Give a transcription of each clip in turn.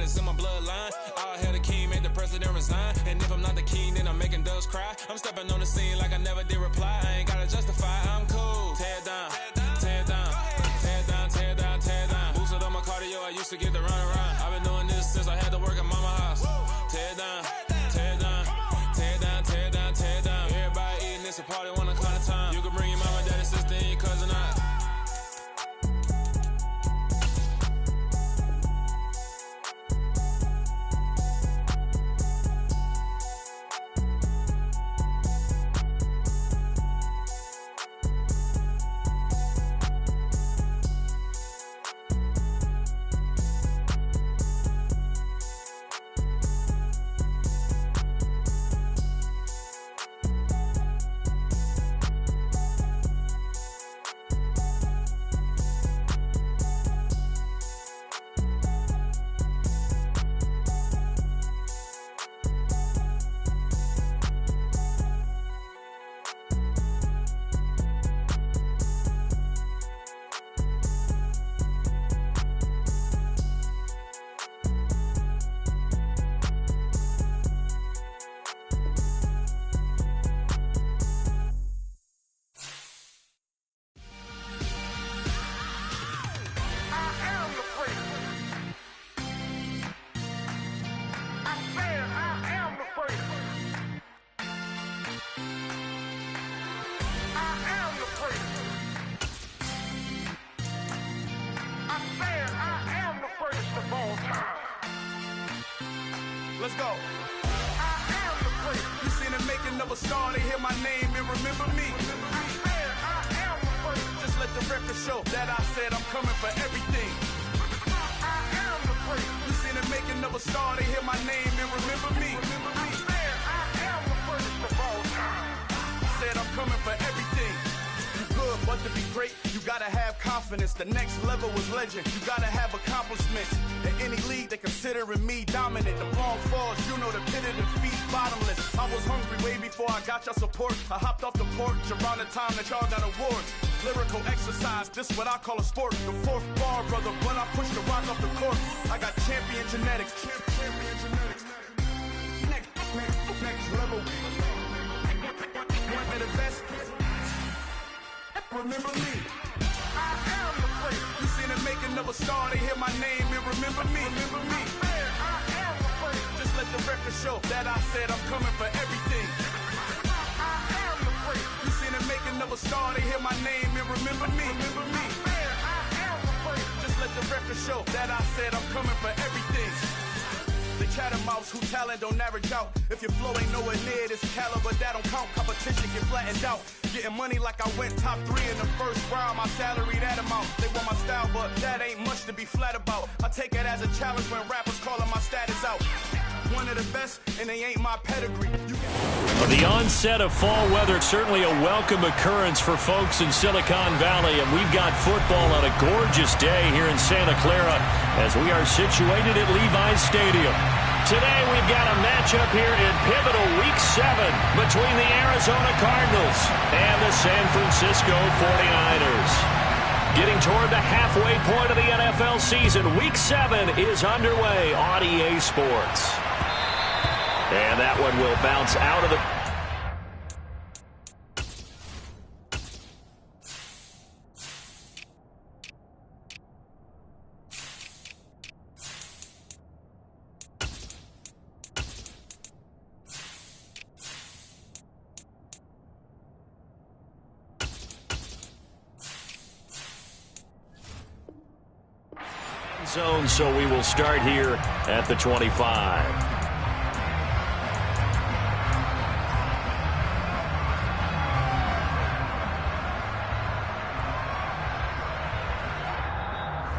it's in my bloodline. All hell the king, make the president resign. And if I'm not the king, then I'm making doves cry. I'm stepping on the scene like I never did reply. I ain't gotta justify, I'm cool. Tear down, tear down, tear down, tear down, tear down. Boosted on my cardio, I used to get the run around. I've been doing this since I had to work at mama house. Tear down, tear down, tear down, tear down, tear down. Everybody eating, it's a party, one o'clock time. You can bring your mama, daddy, sister, and your cousin out. Let's go. I am the place. You seen the making of a star, they hear my name and remember me. I am the place. Just let the record show that I said I'm coming for everything. I am the place. You seen the making of a star, they hear my name and remember me. I am the first of all time. Said I'm coming for everything. You good, but to be great, you gotta have confidence. The next level was legend. You gotta have accomplishments. In any league, they considering me dominant. The long falls, you know the pit of defeat, bottomless. I was hungry way before I got your support. I hopped off the porch around the time that y'all got awards. Lyrical exercise, this what I call a sport. The fourth bar, brother, when I push the rock off the court. I got champion genetics. Champion genetics. Next level. One of the best. Remember me. I am the place. You seen the making of a star, they hear my name and remember me. Remember me. I am the place. Just let the record show that I said I'm coming for everything. I am the place. You seen the making of a star, they hear my name and remember me. Remember me. I am the place. Just let the record show that I said I'm coming for everything. The chattermouths who talent don't average out. If your flow ain't nowhere near this caliber, that don't count. Competition get flattened out. Getting money like I went top 3 in the first round. My salary that amount. They want my style, but that ain't much to be flat about. I take it as a challenge when rappers calling my status out. One of the best, and they ain't my pedigree. The onset of fall weather, certainly a welcome occurrence for folks in Silicon Valley, and we've got football on a gorgeous day here in Santa Clara as we are situated at Levi's Stadium. Today we've got a matchup here in pivotal Week 7 between the Arizona Cardinals and the San Francisco 49ers. Getting toward the halfway point of the NFL season, Week 7 is underway on EA Sports. And that one will bounce out of the... zone, so we will start here at the 25.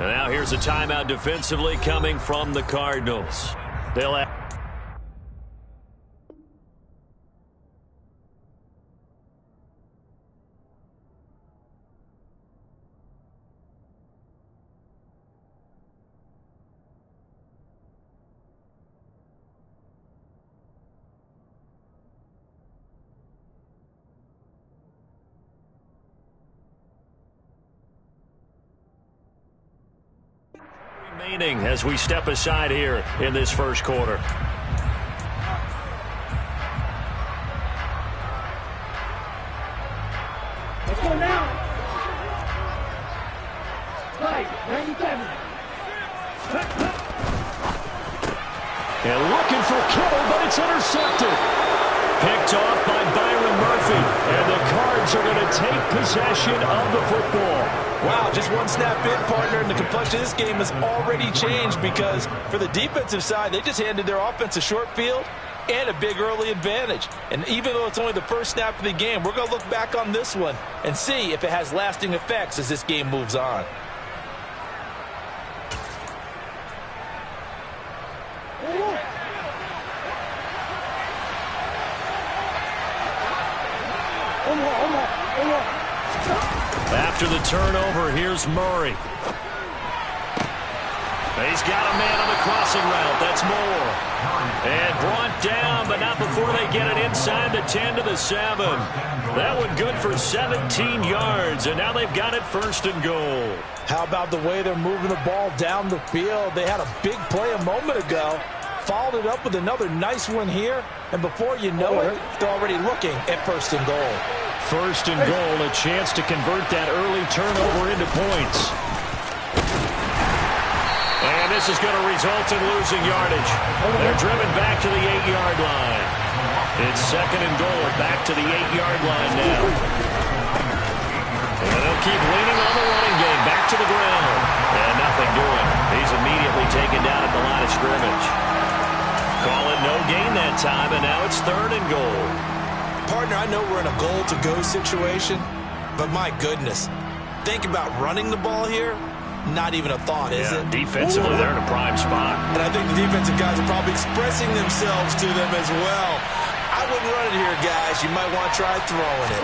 And now here's a timeout defensively coming from the Cardinals. They'll have... remaining as we step aside here in this first quarter. Let's go now. Right, 97. And looking for Kittle, but it's intercepted. Picked off by Byron Murphy. And the Cards are going to take possession of the football. Wow, just one snap in, partner, and the complexion of this game has already changed because for the defensive side, they just handed their offense a short field and a big early advantage. And even though it's only the first snap of the game, we're going to look back on this one and see if it has lasting effects as this game moves on. After the turnover, here's Murray. He's got a man on the crossing route. That's Moore. And brought down, but not before they get it inside the 10 to the 7. That one good for 17 yards, and now they've got it 1st and goal. How about the way they're moving the ball down the field? They had a big play a moment ago, followed it up with another nice one here, and before you know it, they're already looking at 1st and goal. 1st and goal, a chance to convert that early turnover into points. And this is going to result in losing yardage. They're driven back to the 8-yard line. It's 2nd and goal, back to the 8-yard line now. And they'll keep leaning on the running game, back to the ground. And nothing doing. He's immediately taken down at the line of scrimmage. Call it no gain that time, and now it's 3rd and goal. Partner, I know we're in a goal-to-go situation, but my goodness, think about running the ball here. Not even a thought, is it? Defensively, they're in a prime spot. And I think the defensive guys are probably expressing themselves to them as well. I wouldn't run it here, guys. You might want to try throwing it.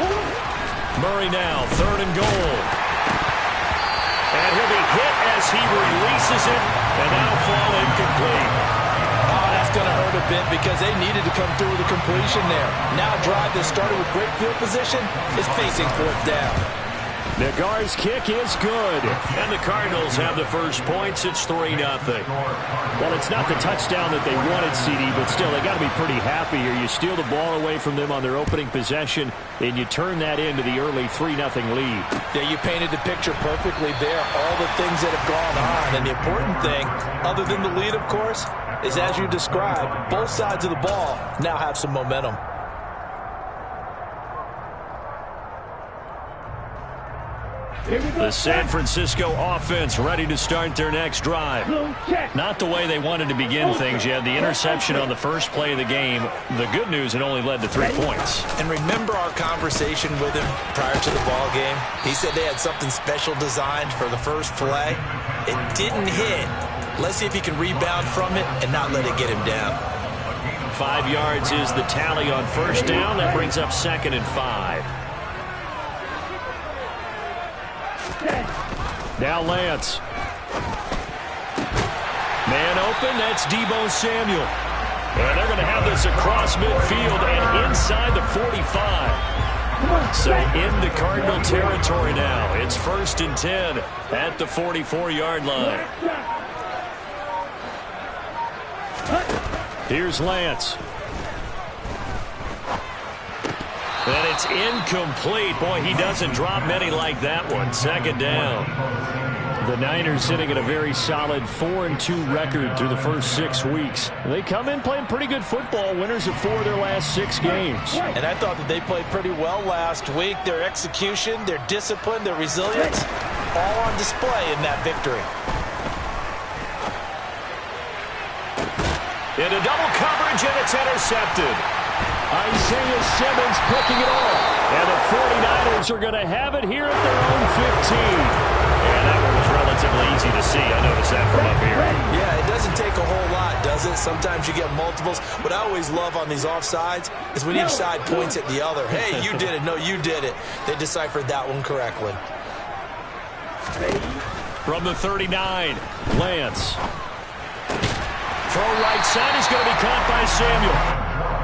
Murray now, 3rd and goal. And he'll be hit as he releases it, and that'll fall incomplete. Oh, that's going to hurt a bit because they needed to come through with a completion there. Now a drive that started with great field position is facing 4th down. Nagar's kick is good. And the Cardinals have the first points. It's 3-0. Well, it's not the touchdown that they wanted, CD, but still, they got to be pretty happy here. You steal the ball away from them on their opening possession, and you turn that into the early 3-0 lead. Yeah, you painted the picture perfectly there. All the things that have gone on. And the important thing, other than the lead, of course, is as you described, both sides of the ball now have some momentum. The San Francisco offense ready to start their next drive. Not the way they wanted to begin things. You had the interception on the first play of the game. The good news, it only led to 3 points. And remember our conversation with him prior to the ball game? He said they had something special designed for the first play. It didn't hit. Let's see if he can rebound from it and not let it get him down. 5 yards is the tally on 1st down. That brings up 2nd and 5. Now Lance. Man open, that's Deebo Samuel. And they're going to have this across midfield and inside the 45. So into Cardinal territory now. It's 1st and 10 at the 44-yard line. Here's Lance. And it's incomplete. Boy, he doesn't drop many like that one. 2nd down. The Niners sitting at a very solid 4-2 record through the first 6 weeks. They come in playing pretty good football, winners of 4 of their last 6 games. And I thought that they played pretty well last week. Their execution, their discipline, their resilience, all on display in that victory. Into double coverage, and it's intercepted. Isaiah Simmons picking it off. And the 49ers are going to have it here at their own 15. And that one was relatively easy to see. I noticed that from up here. Yeah, it doesn't take a whole lot, does it? Sometimes you get multiples. What I always love on these offsides is when each side points at the other. Hey, you did it. No, you did it. They deciphered that one correctly. From the 39, Lance. Throw right side is going to be caught by Samuel.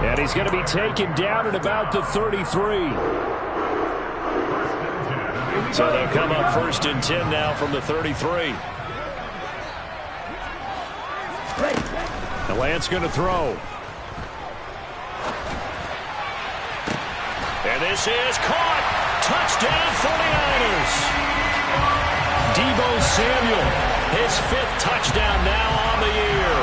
And he's going to be taken down at about the 33. So they'll come up 1st and 10 now from the 33. The Lance going to throw. And this is caught. Touchdown 49ers. Deebo Samuel, his 5th touchdown now on the year.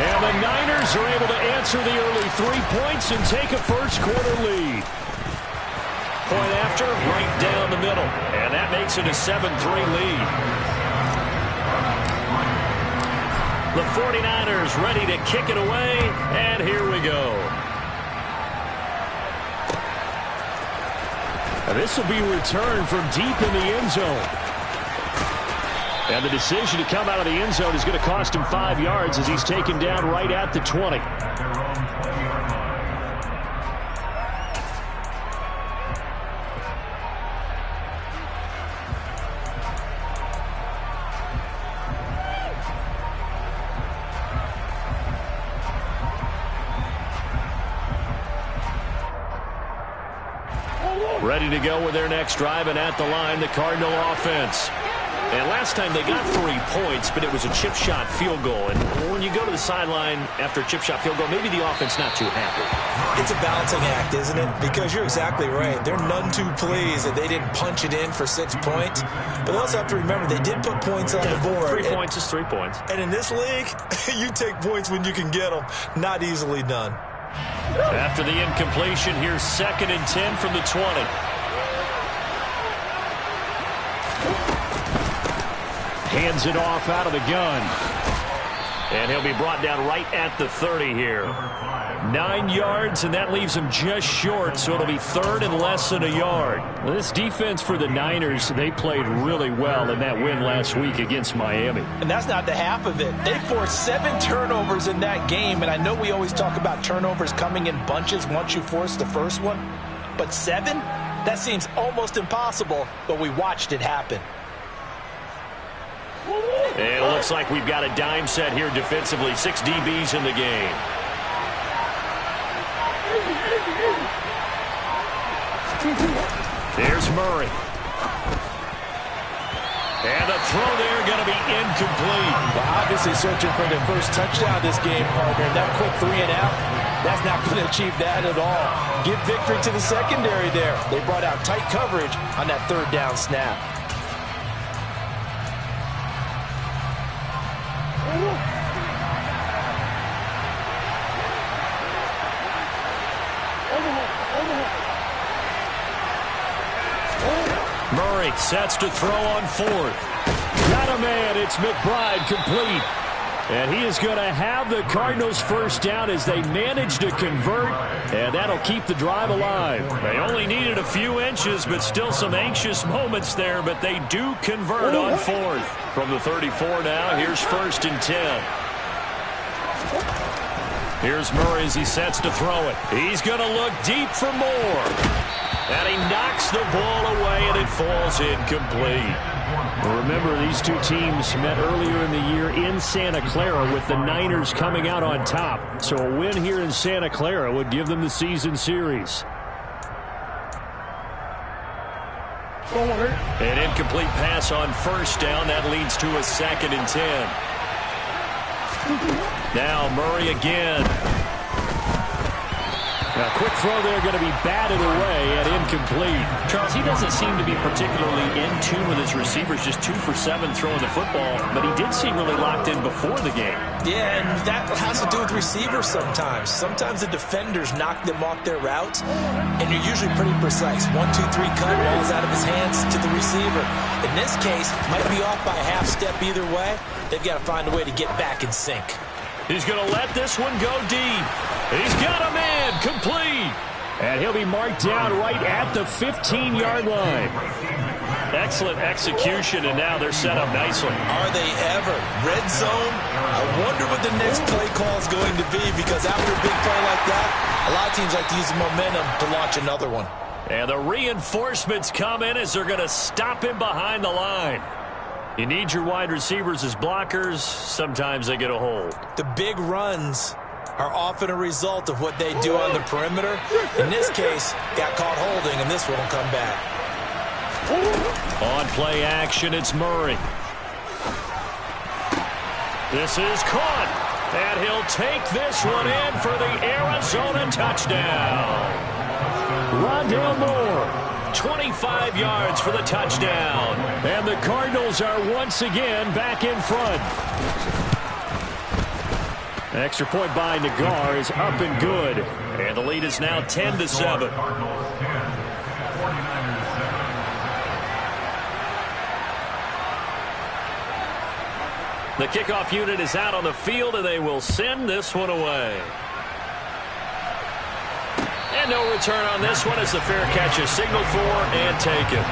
And the Niners are able to answer the early 3 points and take a first-quarter lead. Point after, right down the middle. And that makes it a 7-3 lead. The 49ers ready to kick it away, and here we go. And this will be returned from deep in the end zone. And the decision to come out of the end zone is going to cost him 5 yards as he's taken down right at the 20. Ready to go with their next drive, and at the line, the Cardinal offense. And last time they got 3 points, but it was a chip shot field goal. And when you go to the sideline after a chip shot field goal, maybe the offense not too happy. It's a balancing act, isn't it? Because you're exactly right. They're none too pleased that they didn't punch it in for 6 points. But they also have to remember they did put points on the board. 3 points is 3 points. And in this league, you take points when you can get them. Not easily done. After the incompletion, here's 2nd and 10 from the 20. Hands it off out of the gun. And he'll be brought down right at the 30 here. 9 yards, and that leaves him just short, so it'll be 3rd and less than a yard. Well, this defense for the Niners, they played really well in that win last week against Miami. And that's not the half of it. They forced 7 turnovers in that game, and I know we always talk about turnovers coming in bunches once you force the first one, but 7? That seems almost impossible, but we watched it happen. And it looks like we've got a dime set here defensively. 6 DBs in the game. There's Murray. And the throw there going to be incomplete. Well, obviously searching for their first touchdown this game, partner. That quick 3 and out, that's not going to achieve that at all. Give victory to the secondary there. They brought out tight coverage on that 3rd down snap. Murray sets to throw on 4th. Got a man. It's McBride complete. And he is going to have the Cardinals first down as they manage to convert, and that'll keep the drive alive. They only needed a few inches, but still some anxious moments there, but they do convert on 4th. From the 34 now, here's 1st and 10. Here's Murray as he sets to throw it. He's going to look deep for more. And he knocks the ball away, and it falls incomplete. Remember, these two teams met earlier in the year in Santa Clara with the Niners coming out on top. So a win here in Santa Clara would give them the season series. An incomplete pass on 1st down. That leads to a 2nd and 10. Now Murray again. Now, quick throw there going to be batted away and incomplete. Charles, he doesn't seem to be particularly in tune with his receivers, just 2 for 7 throwing the football, but he did seem really locked in before the game. Yeah, and that has to do with receivers sometimes. Sometimes the defenders knock them off their routes, and you're usually pretty precise. 1, 2, 3 cut, ball's out of his hands to the receiver. In this case, might be off by a half step either way. They've got to find a way to get back in sync. He's going to let this one go deep. He's got a man, complete. And he'll be marked down right at the 15-yard line. Excellent execution, and now they're set up nicely. Are they ever? Red zone? I wonder what the next play call is going to be, because after a big play like that, a lot of teams like to use the momentum to launch another one. And the reinforcements come in as they're going to stop him behind the line. You need your wide receivers as blockers. Sometimes they get a hold. The big runs are often a result of what they do on the perimeter. In this case, got caught holding, and this one will come back. On play action, it's Murray. This is caught. And he'll take this one in for the Arizona touchdown. Rondale Moore, 25 yards for the touchdown. And the Cardinals are once again back in front. Extra point by Nagar is up and good. And the lead is now 10-7. The kickoff unit is out on the field, and they will send this one away. And no return on this one as the fair catch is signaled for and taken.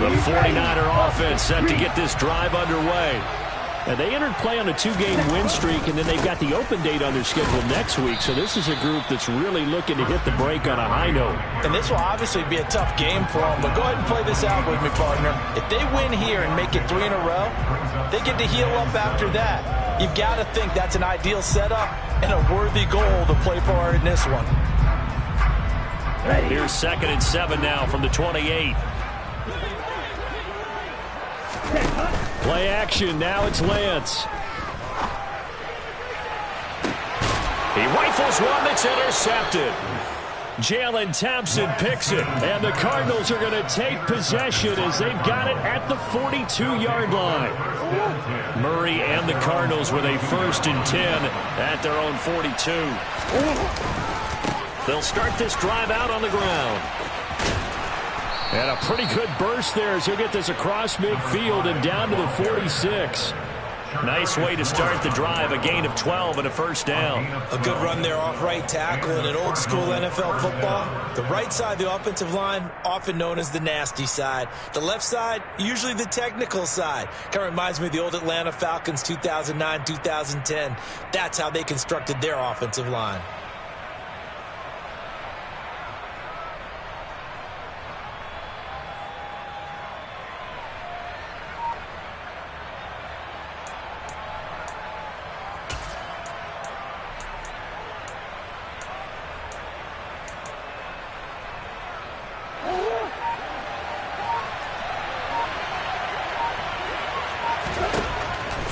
The 49er offense set to get this drive underway. And they entered play on a 2-game win streak, and then they've got the open date on their schedule next week. So this is a group that's really looking to hit the break on a high note. And this will obviously be a tough game for them, but go ahead and play this out with me, partner. If they win here and make it 3 in a row, they get to heal up after that. You've got to think that's an ideal setup and a worthy goal to play for in this one. Here's 2nd and 7 now from the 28. Play action. Now it's Lance. He rifles one that's intercepted. Jalen Thompson picks it. And the Cardinals are going to take possession as they've got it at the 42-yard line. Murray and the Cardinals with a 1st and 10 at their own 42. They'll start this drive out on the ground. And a pretty good burst there as he'll get this across midfield and down to the 46. Nice way to start the drive, a gain of 12 and a 1st down. A good run there off right tackle in an old-school NFL football. The right side of the offensive line, often known as the nasty side. The left side, usually the technical side. Kind of reminds me of the old Atlanta Falcons 2009-2010. That's how they constructed their offensive line.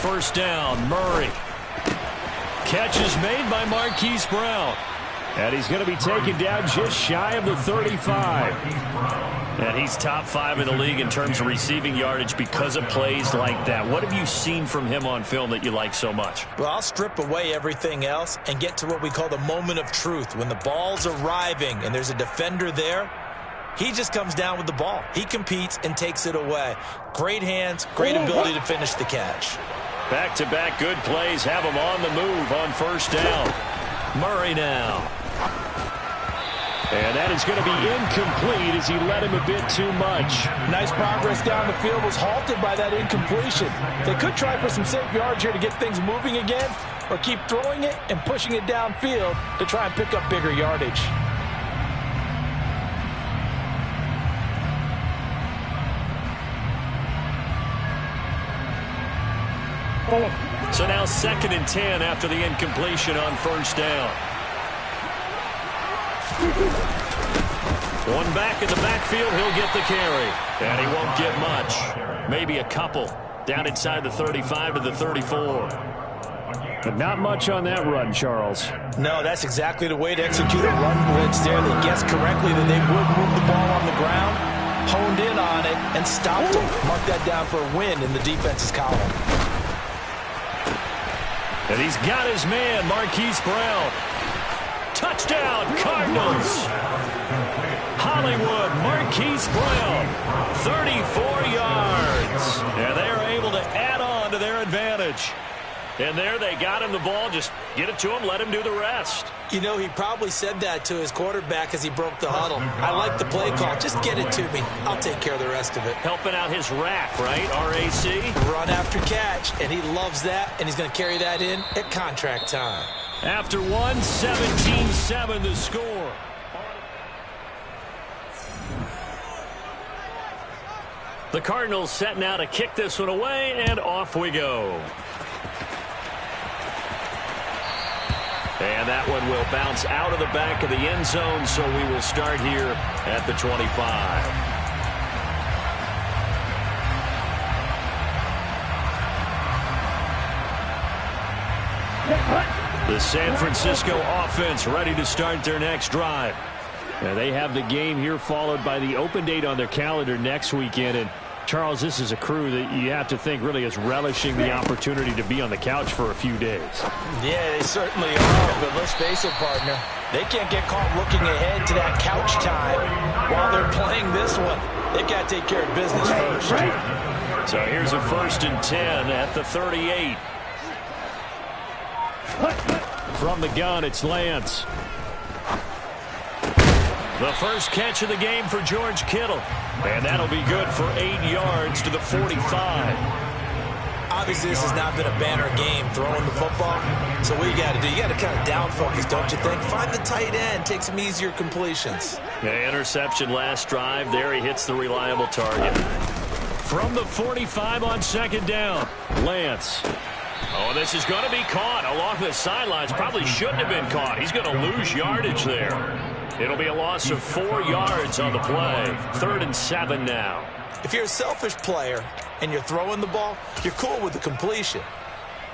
First down, Murray. Catch is made by Marquise Brown. And he's going to be taken down just shy of the 35. And he's top 5 in the league in terms of receiving yardage because of plays like that. What have you seen from him on film that you like so much? Well, I'll strip away everything else and get to what we call the moment of truth. When the ball's arriving and there's a defender there, he just comes down with the ball. He competes and takes it away. Great hands, great ability to finish the catch. Back-to-back good plays have him on the move on 1st down. Murray now. And that is going to be incomplete as he led him a bit too much. Nice progress down the field, was halted by that incompletion. They could try for some safe yards here to get things moving again, or keep throwing it and pushing it downfield to try and pick up bigger yardage. So now 2nd and 10 after the incompletion on 1st down. One back in the backfield, he'll get the carry. And he won't get much. Maybe a couple. Down inside the 35 to the 34. But not much on that run, Charles. No, that's exactly the way to execute a run blitz there. They guessed correctly that they would move the ball on the ground, honed in on it, and stopped them. Mark that down for a win in the defense's column. And he's got his man, Marquise Brown. Touchdown, Cardinals. Hollywood, Marquise Brown, 34 yards. And they are able to add on to their advantage. And there they got him the ball. Just get it to him, let him do the rest. You know, he probably said that to his quarterback as he broke the huddle. I like the play call. Just get it to me. I'll take care of the rest of it. Helping out his rack, right? RAC? Run after catch, and he loves that, and he's going to carry that in at contract time. After one, 17-7 the score. The Cardinals set now to kick this one away, and off we go. And that one will bounce out of the back of the end zone, so we will start here at the 25. The San Francisco offense ready to start their next drive. Now they have the game here followed by the open date on their calendar next weekend. And Charles, this is a crew that you have to think really is relishing the opportunity to be on the couch for a few days. Yeah, they certainly are. But let's face it, partner, they can't get caught looking ahead to that couch time while they're playing this one. They've got to take care of business first. So here's a 1st and 10 at the 38. From the gun, it's Lance. The first catch of the game for George Kittle. And that'll be good for 8 yards to the 45. Obviously, this has not been a banner game throwing the football. So what you got to do, you got to kind of down focus, don't you think? Find the tight end, take some easier completions. Yeah, interception last drive. There he hits the reliable target. From the 45 on 2nd down, Lance. Oh, this is going to be caught along the sidelines. Probably shouldn't have been caught. He's going to lose yardage there. It'll be a loss of 4 yards on the play. 3rd and 7 now. If you're a selfish player and you're throwing the ball, you're cool with the completion.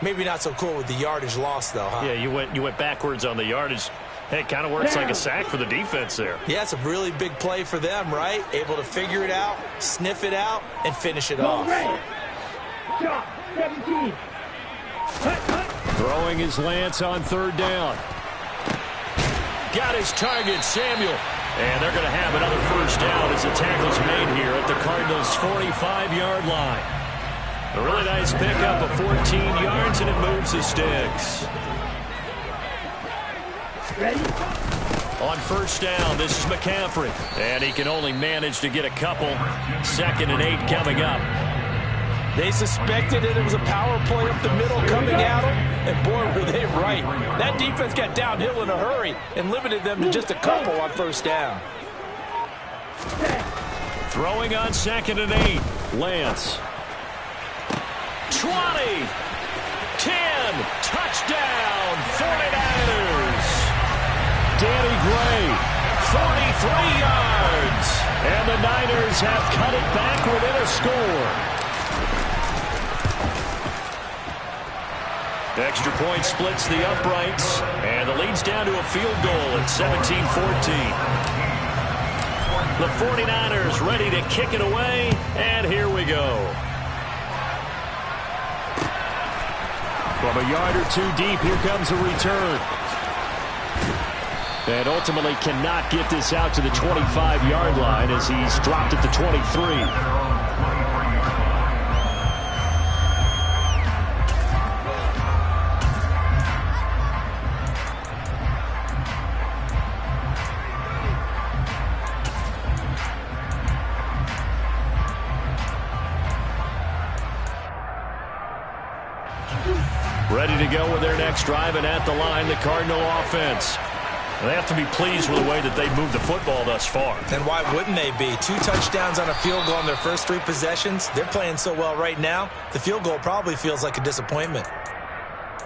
Maybe not so cool with the yardage loss, though, huh? Yeah, you went backwards on the yardage. Hey, it kind of works like a sack for the defense there. Yeah, it's a really big play for them, right? Able to figure it out, sniff it out, and finish it off. 17. Throwing his Lance on 3rd down. Got his target, Samuel. And they're going to have another 1st down as the tackle's made here at the Cardinals' 45-yard line. A really nice pickup of 14 yards, and it moves the sticks. Ready? On 1st down, this is McCaffrey. And he can only manage to get a couple. 2nd and 8 coming up. They suspected it was a power play up the middle coming at them, and boy, were they right. That defense got downhill in a hurry and limited them to just a couple on 1st down. Throwing on 2nd and 8, Lance. 20, 10, touchdown, 49ers. Danny Gray, 43 yards. And the Niners have cut it back within a score. Extra point splits the uprights, and the lead's down to a field goal at 17-14. The 49ers ready to kick it away, and here we go. From a yard or 2 deep, here comes a return. And ultimately cannot get this out to the 25-yard line as he's dropped at the 23. Ready to go with their next drive, and at the line, the Cardinal offense. They have to be pleased with the way that they've moved the football thus far. And why wouldn't they be? 2 touchdowns on a field goal in their first 3 possessions. They're playing so well right now, the field goal probably feels like a disappointment.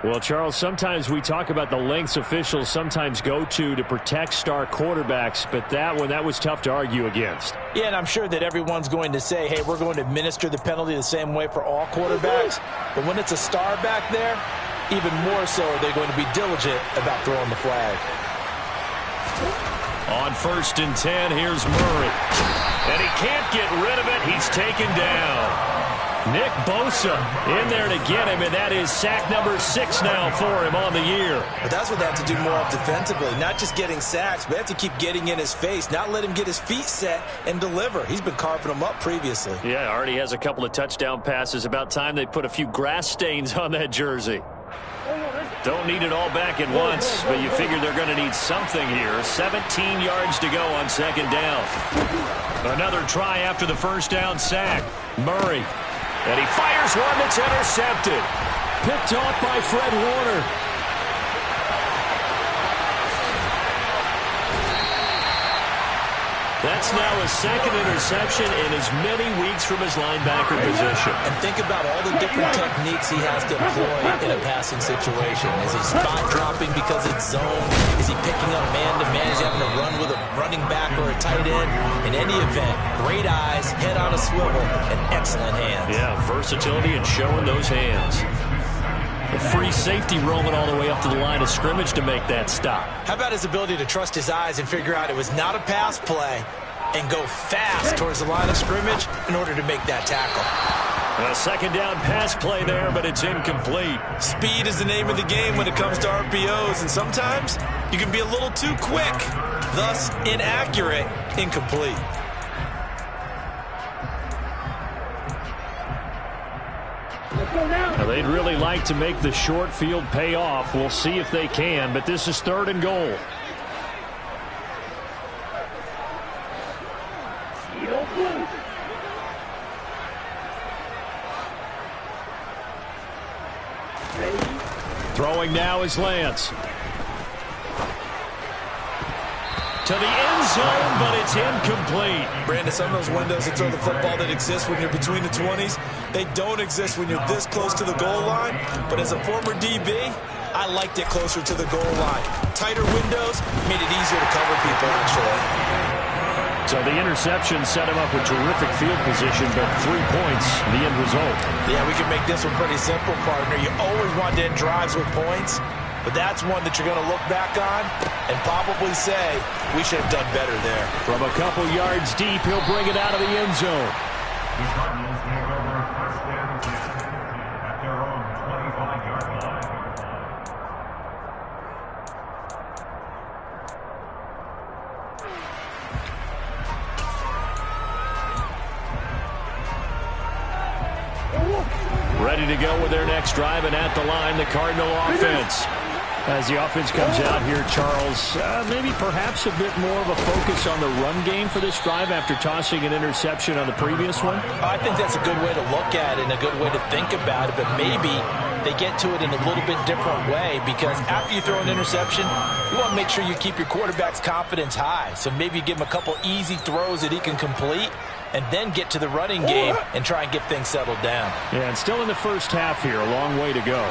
Well, Charles, sometimes we talk about the lengths officials sometimes go to protect star quarterbacks, but that was tough to argue against. Yeah, and I'm sure that everyone's going to say, hey, we're going to administer the penalty the same way for all quarterbacks. But when it's a star back there, even more so are they going to be diligent about throwing the flag. On 1st and 10, here's Murray. And he can't get rid of it. He's taken down. Nick Bosa in there to get him, and that is sack number 6 now for him on the year. But that's what they have to do more of defensively, not just getting sacks, but they have to keep getting in his face, not let him get his feet set and deliver. He's been carving them up previously. Yeah, already has a couple of touchdown passes. About time they put a few grass stains on that jersey. Don't need it all back at once, but you figure they're going to need something here. 17 yards to go on 2nd down. Another try after the 1st down sack. Murray. And he fires one that's intercepted. Picked off by Fred Warner. That's now his 2nd interception in as many weeks from his linebacker position. And think about all the different techniques he has to employ in a passing situation. Is he spot dropping because it's zone? Is he picking up man-to-man? Is he having to run with a running back or a tight end? In any event, great eyes, head on a swivel, and excellent hands. Yeah, versatility and showing those hands. A free safety roaming all the way up to the line of scrimmage to make that stop. How about his ability to trust his eyes and figure out it was not a pass play and go fast towards the line of scrimmage in order to make that tackle. A second down pass play there, but it's incomplete. Speed is the name of the game when it comes to RPOs, and sometimes you can be a little too quick, thus inaccurate, incomplete. Now, they'd really like to make the short field pay off. We'll see if they can, but this is 3rd and goal. Throwing now is Lance. To the end zone, but it's incomplete. Brandon, some of those windows to throw the football that exist when you're between the 20s, they don't exist when you're this close to the goal line. But as a former DB, I liked it closer to the goal line. Tighter windows made it easier to cover people, actually. So the interception set him up with terrific field position, but 3 points, the end result. Yeah, we can make this one pretty simple, partner. You always want to end drives with points, but that's one that you're going to look back on and probably say, we should have done better there. From a couple yards deep, he'll bring it out of the end zone. The Cardinals take over first down at their own 25-yard line. Ready to go with their next drive, and at the line, the Cardinal offense. As the offense comes out here, Charles, maybe perhaps a bit more of a focus on the run game for this drive after tossing an interception on the previous one? I think that's a good way to look at it and a good way to think about it, but maybe they get to it in a little bit different way, because after you throw an interception, you want to make sure you keep your quarterback's confidence high. So maybe you give him a couple easy throws that he can complete, and then get to the running game and try and get things settled down. Yeah, and still in the first half here, a long way to go.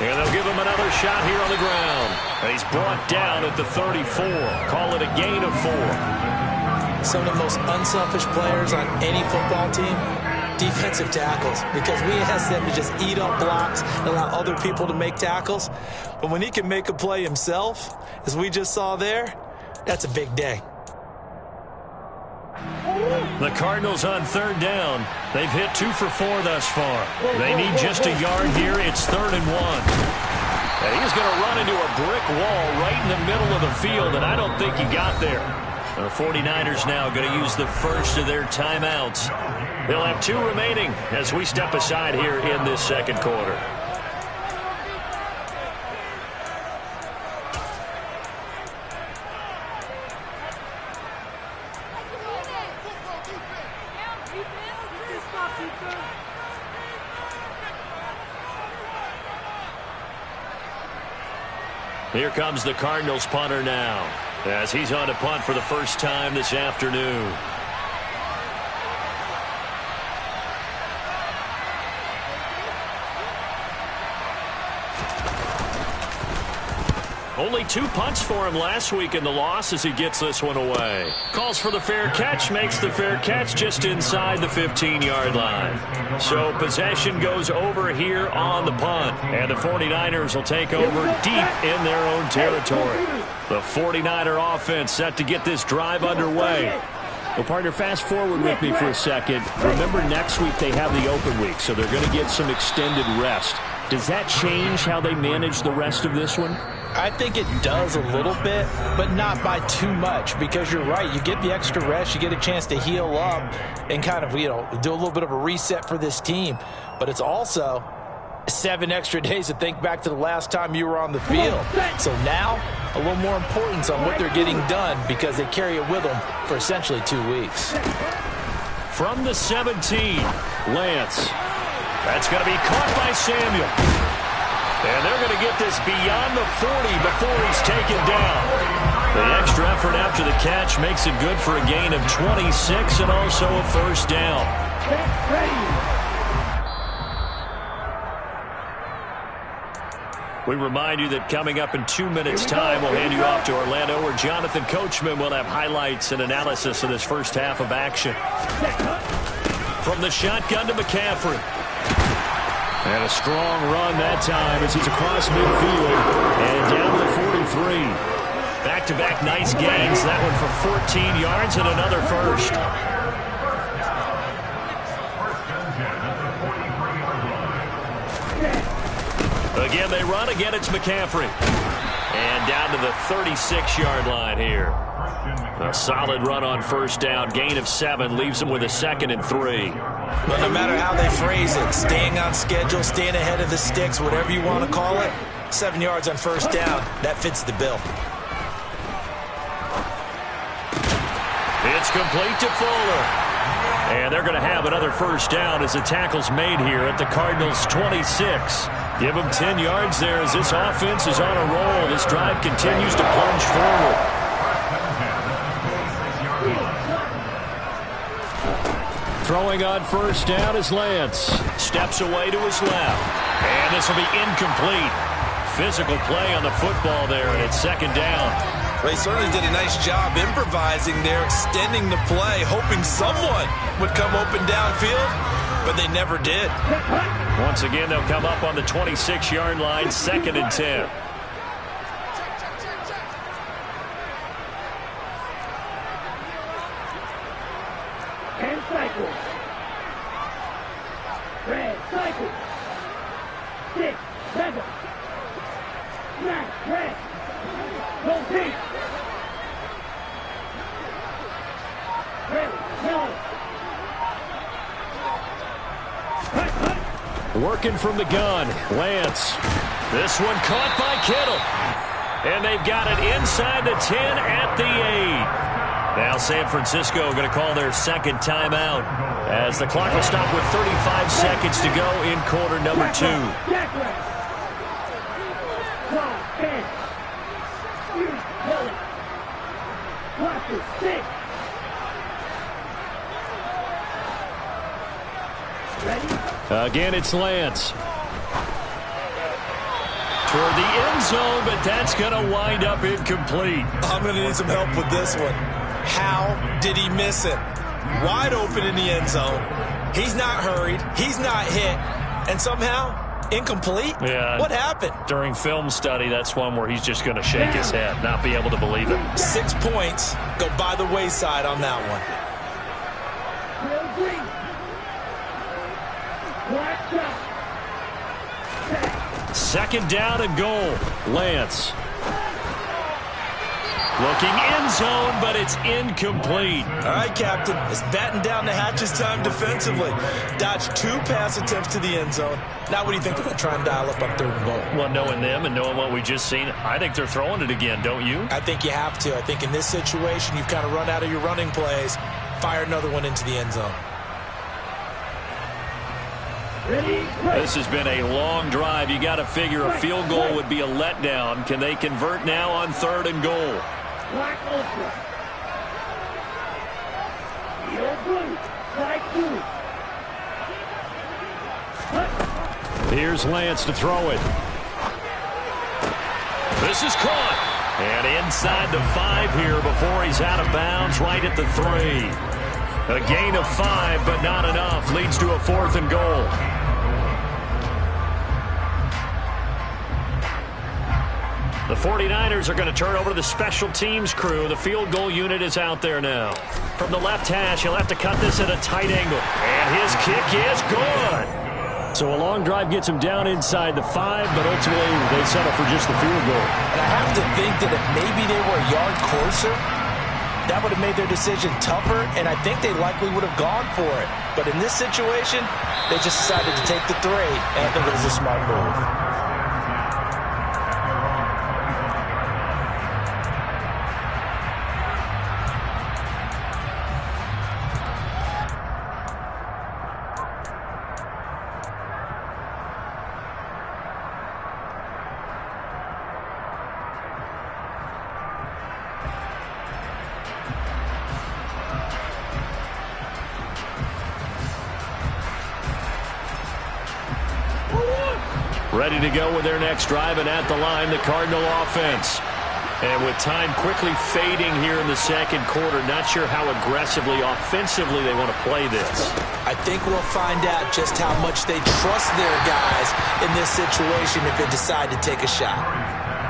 And they'll give him another shot here on the ground. And he's brought down at the 34. Call it a gain of 4. Some of the most unselfish players on any football team, defensive tackles, because we ask them to just eat up blocks and allow other people to make tackles. But when he can make a play himself, as we just saw there, that's a big day. The Cardinals on 3rd down. They've hit 2 for 4 thus far. They need just a yard here. It's 3rd and 1. And he's going to run into a brick wall right in the middle of the field, and I don't think he got there. The 49ers now going to use the first of their timeouts. They'll have 2 remaining as we step aside here in this second quarter. Here comes the Cardinals punter now, as he's on to punt for the first time this afternoon. Only 2 punts for him last week in the loss as he gets this one away. Calls for the fair catch, makes the fair catch just inside the 15-yard line. So possession goes over here on the punt, and the 49ers will take over deep in their own territory. The 49er offense set to get this drive underway. Well, partner, fast forward with me for a second. Remember, next week they have the open week, so they're going to get some extended rest. Does that change how they manage the rest of this one? I think it does a little bit, but not by too much, because you're right. You get the extra rest, you get a chance to heal up and kind of, do a little bit of a reset for this team. But it's also 7 extra days to think back to the last time you were on the field. So now, a little more importance on what they're getting done, because they carry it with them for essentially 2 weeks. From the 17, Lance. That's going to be caught by Samuel. And they're going to get this beyond the 40 before he's taken down. The extra effort after the catch makes it good for a gain of 26 and also a first down. We remind you that coming up in 2 minutes' time, we'll hand you off to Orlando, where Jonathan Coachman will have highlights and analysis of this first half of action. From the shotgun to McCaffrey. And a strong run that time as he's across midfield and down to the 43. Back-to-back nice gains. That one for 14 yards and another first. Again, they run. Again, it's McCaffrey. And down to the 36-yard line here. A solid run on first down. Gain of 7 leaves them with a 2nd and 3. Well, no matter how they phrase it, staying on schedule, staying ahead of the sticks, whatever you want to call it, 7 yards on first down, that fits the bill. It's complete to Fuller. And they're going to have another first down as the tackle's made here at the Cardinals' 26. Give them 10 yards there as this offense is on a roll. This drive continues to plunge forward. Throwing on first down is Lance. Steps away to his left. And this will be incomplete. Physical play on the football there, and it's 2nd down. They certainly did a nice job improvising there, extending the play, hoping someone would come open downfield, but they never did. Once again, they'll come up on the 26-yard line, 2nd and 10. And cycle. Red cycle. 6, 7. 9, red. No peace. Red, no. Working from the gun, Lance. This one caught by Kittle. And they've got it inside the 10 at the 8. Now San Francisco going to call their 2nd timeout as the clock will stop with 35 seconds to go in quarter number 2. Again, it's Lance. Toward the end zone, but that's going to wind up incomplete. I'm going to need some help with this one. How did he miss it? Wide open in the end zone. He's not hurried. He's not hit. And somehow, incomplete? Yeah. What happened? During film study, that's one where he's just going to shake his head, not be able to believe it. 6 points go by the wayside on that one. 2nd down and goal. Lance. Looking end zone, but it's incomplete. All right, Captain. It's batten down the hatches time defensively. Dodged 2 pass attempts to the end zone. Now what do you think they're going to try and dial up on 3rd and goal? Well, knowing them and knowing what we just seen, I think they're throwing it again, don't you? I think you have to. I think in this situation, you've kind of run out of your running plays. Fire another one into the end zone. This has been a long drive. You got to figure a field goal would be a letdown. Can they convert now on 3rd and goal? Black Ultra. Yellow blue. Black blue. Here's Lance to throw it. This is caught. And inside the 5 here before he's out of bounds, right at the 3. A gain of 5, but not enough. Leads to a 4th and goal. The 49ers are going to turn over to the special teams crew. The field goal unit is out there now. From the left hash, he'll have to cut this at a tight angle. And his kick is good. So a long drive gets him down inside the 5, but ultimately they settle for just the field goal. And I have to think that if maybe they were a yard closer, that would have made their decision tougher, and I think they likely would have gone for it. But in this situation, they just decided to take the 3, and I think it was a smart move. Ready to go with their next drive, and at the line, the Cardinal offense. And with time quickly fading here in the second quarter, not sure how aggressively, offensively they want to play this. I think we'll find out just how much they trust their guys in this situation if they decide to take a shot.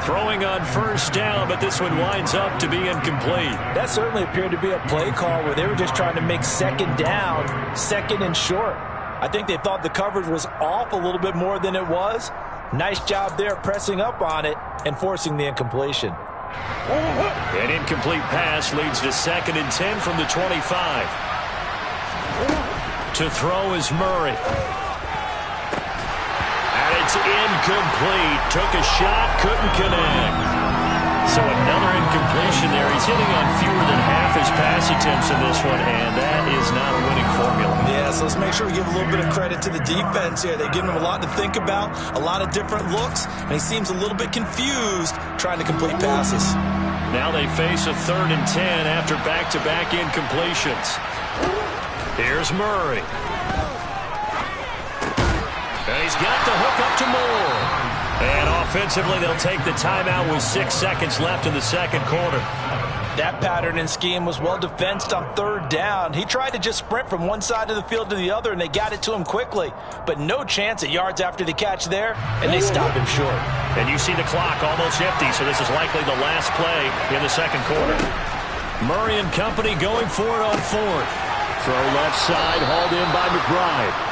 Throwing on first down, but this one winds up to be incomplete. That certainly appeared to be a play call where they were just trying to make second down, second and short. I think they thought the coverage was off a little bit more than it was. Nice job there pressing up on it and forcing the incompletion. An incomplete pass leads to 2nd and 10 from the 25. To throw is Murray. And it's incomplete. Took a shot, couldn't connect. So another incompletion there. He's hitting on fewer than half his pass attempts in this one, and that is not a winning formula. Yeah, so let's make sure we give a little bit of credit to the defense here. They've given him a lot to think about, a lot of different looks, and he seems a little bit confused trying to complete passes. Now they face a 3rd and 10 after back-to-back incompletions. Here's Murray. And he's got the hook up to Moore. And offensively, they'll take the timeout with 6 seconds left in the second quarter. That pattern and scheme was well defensed on 3rd down. He tried to just sprint from one side of the field to the other, and they got it to him quickly. But no chance at yards after the catch there, and they stopped him short. And you see the clock almost empty, so this is likely the last play in the second quarter. Murray and company going for it on 4th. Throw left side, hauled in by McBride.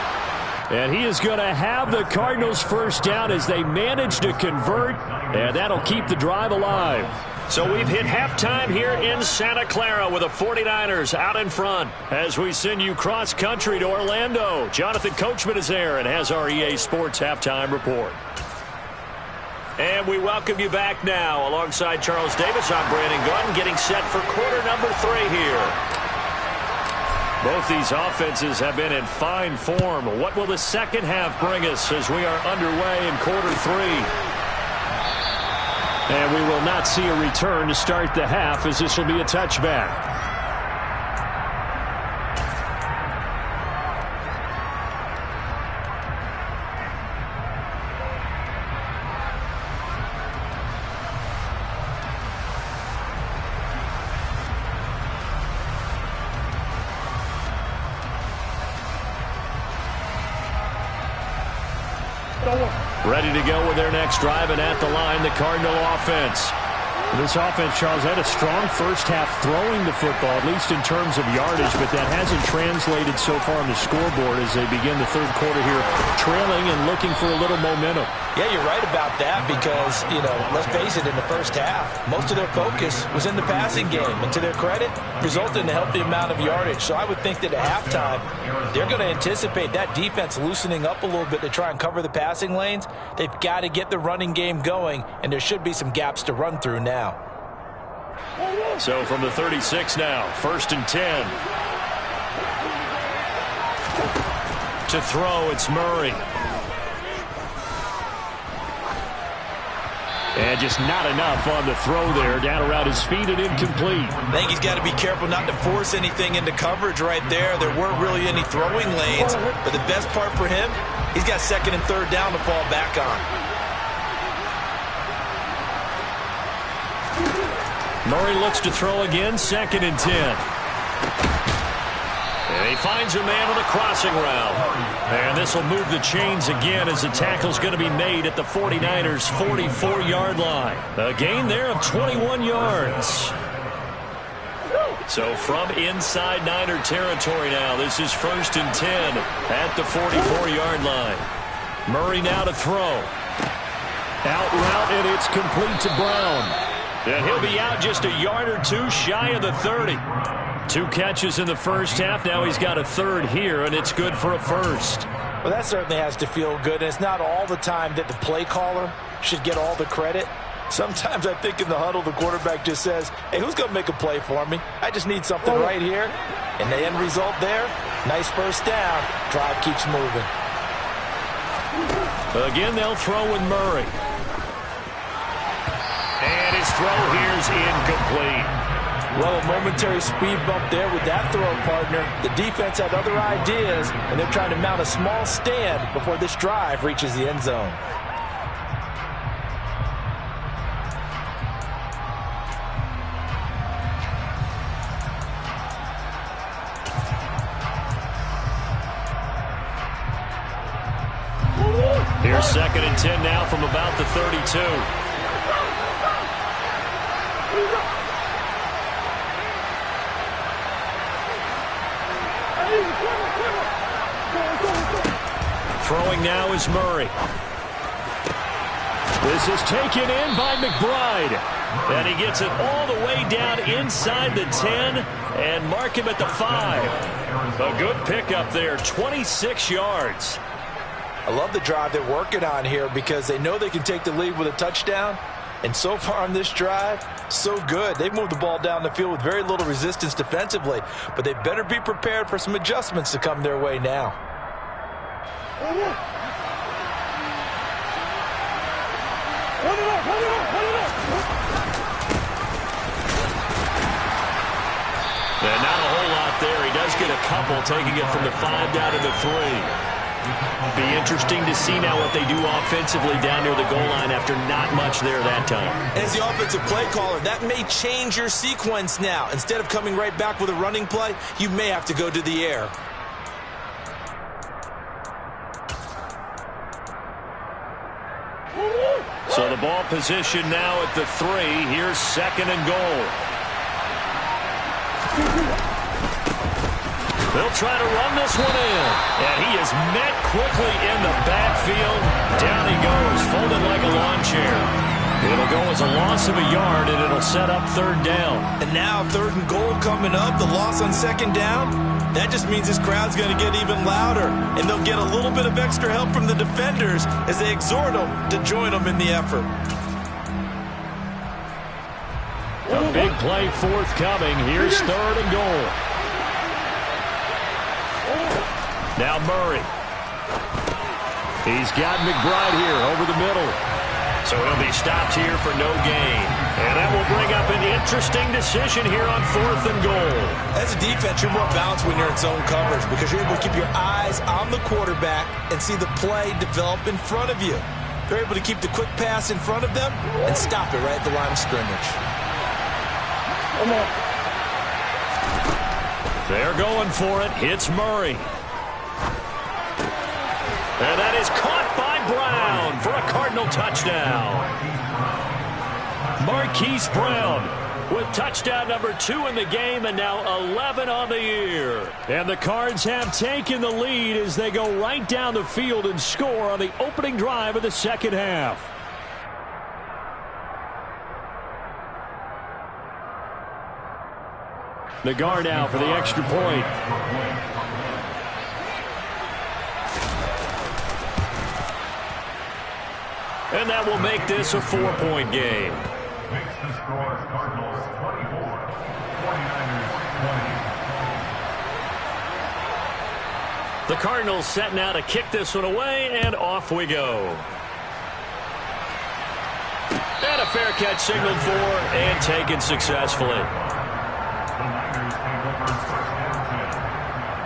And he is going to have the Cardinals first down as they manage to convert, and that'll keep the drive alive. So we've hit halftime here in Santa Clara with the 49ers out in front as we send you cross-country to Orlando. Jonathan Coachman is there and has our EA Sports halftime report. And we welcome you back now. Alongside Charles Davis, I'm Brandon Gordon, getting set for quarter number 3 here. Both these offenses have been in fine form. What will the second half bring us as we are underway in quarter 3? And we will not see a return to start the half, as this will be a touchback. Ready to go with their next drive, and at the line, the Cardinal offense. This offense, Charles, had a strong first half throwing the football, at least in terms of yardage, but that hasn't translated so far on the scoreboard as they begin the third quarter here, trailing and looking for a little momentum. Yeah, you're right about that because, let's face it, in the first half, most of their focus was in the passing game. And to their credit, resulted in a healthy amount of yardage. So I would think that at halftime, they're going to anticipate that defense loosening up a little bit to try and cover the passing lanes. They've got to get the running game going, and there should be some gaps to run through now. So from the 36 now, 1st and 10. To throw, it's Murray. And just not enough on the throw there. Down around his feet and incomplete. I think he's got to be careful not to force anything into coverage right there. There weren't really any throwing lanes. But the best part for him, he's got 2nd and 3rd down to fall back on. Murray looks to throw again, 2nd and 10. And he finds a man on the crossing route. And this will move the chains again as the tackle's going to be made at the 49ers' 44-yard line. A gain there of 21 yards. So from inside Niner territory now, this is 1st and 10 at the 44-yard line. Murray now to throw. Out route, and it's complete to Brown. And he'll be out just a yard or 2 shy of the 30. 2 catches in the first half. Now he's got a 3rd here, and it's good for a 1st. Well, that certainly has to feel good. And it's not all the time that the play caller should get all the credit. Sometimes I think in the huddle, the quarterback just says, hey, who's going to make a play for me? I just need something right here. And the end result there, nice first down. Drive keeps moving. Again, they'll throw with Murray. And his throw here is incomplete. Well, a momentary speed bump there with that throw, partner. The defense had other ideas, and they're trying to mount a small stand before this drive reaches the end zone. 2nd and 10 now from about the 32. Throwing now is Murray. This is taken in by McBride. And he gets it all the way down inside the 10 and mark him at the 5. A good pickup there, 26 yards. I love the drive they're working on here because they know they can take the lead with a touchdown. And so far on this drive, so good. They've moved the ball down the field with very little resistance defensively. But they better be prepared for some adjustments to come their way now. And not a whole lot there. He does get a couple, taking it from the 5 down to the 3. Be interesting to see now what they do offensively down near the goal line after not much there that time. As the offensive play caller, that may change your sequence now. Instead of coming right back with a running play, you may have to go to the air. So the ball position now at the 3. Here's 2nd and goal. They'll try to run this one in. And he is met quickly in the backfield. Down he goes, folded like a lawn chair. It'll go as a loss of a yard, and it'll set up 3rd down. And now 3rd and goal coming up, the loss on 2nd down. That just means this crowd's going to get even louder. And they'll get a little bit of extra help from the defenders as they exhort them to join them in the effort. A big play forthcoming. Here's 3rd and goal. Now Murray. He's got McBride here over the middle. So he'll be stopped here for no gain. And that will bring up an interesting decision here on 4th and goal. As a defense, you're more balanced when you're in zone coverage because you're able to keep your eyes on the quarterback and see the play develop in front of you. They're able to keep the quick pass in front of them and stop it right at the line of scrimmage. They're going for it. Hits Murray. And that is caught by Brown for a Cardinal touchdown. Marquise Brown with touchdown number 2 in the game and now 11 on the year. And the Cards have taken the lead as they go right down the field and score on the opening drive of the 2nd half. Nagar now for the extra point. And that will make this a 4-point game. Makes the score Cardinals 24, 49ers 20. The Cardinals set now to kick this one away, and off we go. And a fair catch signaled for and taken successfully. The Niners take over 1st and 10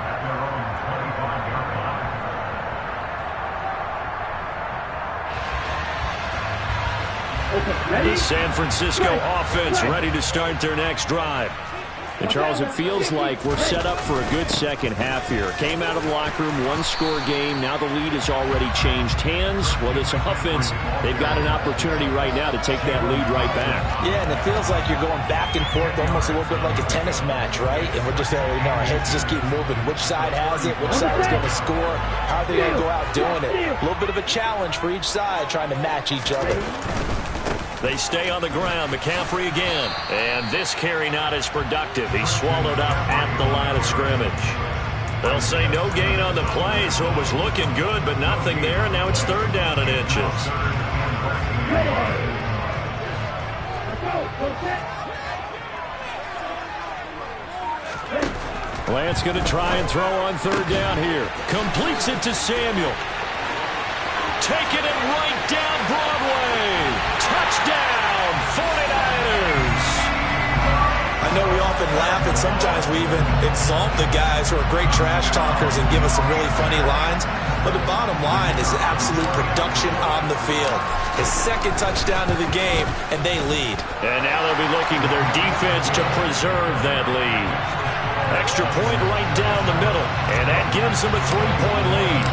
at their own 25-yard line. The San Francisco offense ready to start their next drive. And, Charles, it feels like we're set up for a good second half here. Came out of the locker room, one-score game. Now the lead has already changed hands. Well, this offense, they've got an opportunity right now to take that lead right back. Yeah, and it feels like you're going back and forth almost a little bit like a tennis match, right? And we're just our heads just keep moving. Which side has it? Which side is going to score? How are they going to go out doing it? A little bit of a challenge for each side trying to match each other. They stay on the ground. McCaffrey again. And this carry not as productive. He's swallowed up at the line of scrimmage. They'll say no gain on the play, so it was looking good, but nothing there. And now it's 3rd down and inches. Lance going to try and throw on 3rd down here. Completes it to Samuel. Taking it right down Broadway. Touchdown, 49ers. I know we often laugh and sometimes we even insult the guys who are great trash talkers and give us some really funny lines. But the bottom line is absolute production on the field. His 2nd touchdown of the game, and they lead. And now they'll be looking to their defense to preserve that lead. Extra point right down the middle, and that gives them a 3-point lead.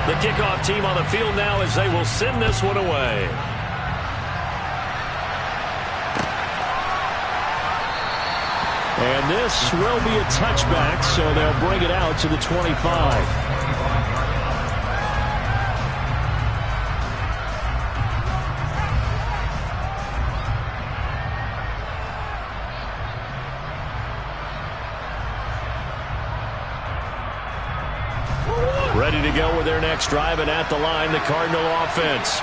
The kickoff team on the field now as they will send this one away. And this will be a touchback, so they'll bring it out to the 25. Ready to go with their next drive, and at the line, the Cardinal offense.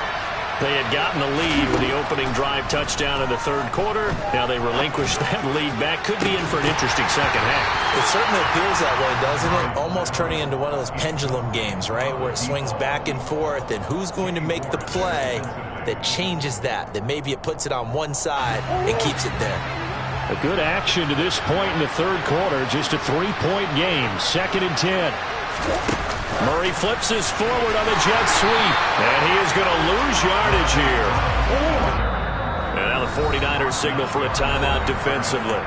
They had gotten the lead with the opening drive touchdown in the third quarter. Now they relinquished that lead back. Could be in for an interesting second half. It certainly appears that way, doesn't it? Almost turning into one of those pendulum games, right, where it swings back and forth, and who's going to make the play that changes that maybe it puts it on one side and keeps it there. A good action to this point in the third quarter. Just a 3-point game. 2nd and 10. Murray flips this forward on the jet sweep, and he is going to lose yardage here. And now the 49ers signal for a timeout defensively.